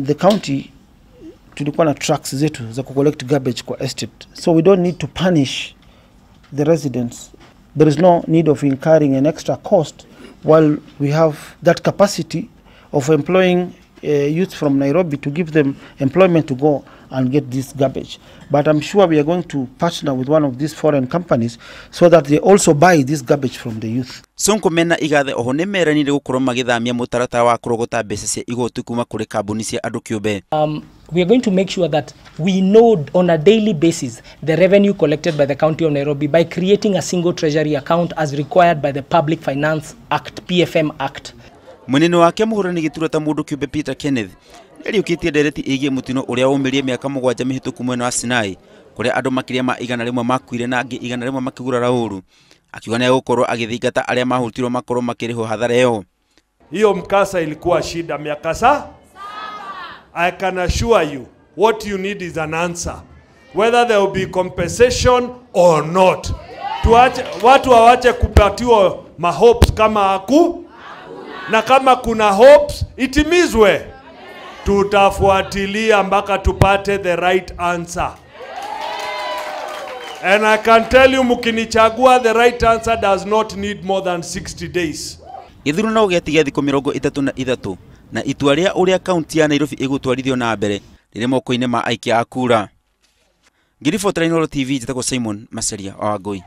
The county tulikuwa na trucks zetu za collect garbage kwa estate, so we don't need to punish the residents. There is no need of incurring an extra cost while we have that capacity of employing youth from Nairobi to give them employment to go and get this garbage. But I'm sure we are going to partner with one of these foreign companies so that they also buy this garbage from the youth. Sonko mena igathe oho ne meranire gukorwo magithamia mutarata wa kurogota mbeca cia igoti kuma kuri kambuni cia andu kiumbe. We are going to make sure that we know on a daily basis the revenue collected by the County of Nairobi by creating a single treasury account as required by the Public Finance Act, PFM Act. Munene wake Muhuraniri giturwa ta mundu kiumbe Peter Kenneth nĩariũkĩtie ndereti ĩgiĩ mũtino ũrĩa waumirie mĩaka 7 mĩhĩtũku mwena wa Sinai kũrĩa andũ makiria ma 100 makuire na angĩ 100 makĩgurara ũru, akiuga nĩ gũkorwo agĩthingata arĩa mahutirwo makorwo makĩrĩhwo hathara ĩyo. Hiyo mkasa ilikuwa shida miaka 7. I can assure you what you need is an answer, whether there will be compensation or not. Watu hawache kupatiwa mahopes kama haku, na kama kuna hopes itimizwe. Tutafuatilia mpaka tupate the right answer. And I can tell you mukinichagua, the right answer does not need more than 60 days. Githurano no gĩatigia thikũ 33 na itua rĩa ũrĩa kaunti ya Nairobi ĩgũtwarithio na mbere rĩrĩ moko-inĩ ma aikia a kuura. Ngiribotera Nairobi TV njĩtagwo Simon Maseria wa Ngui.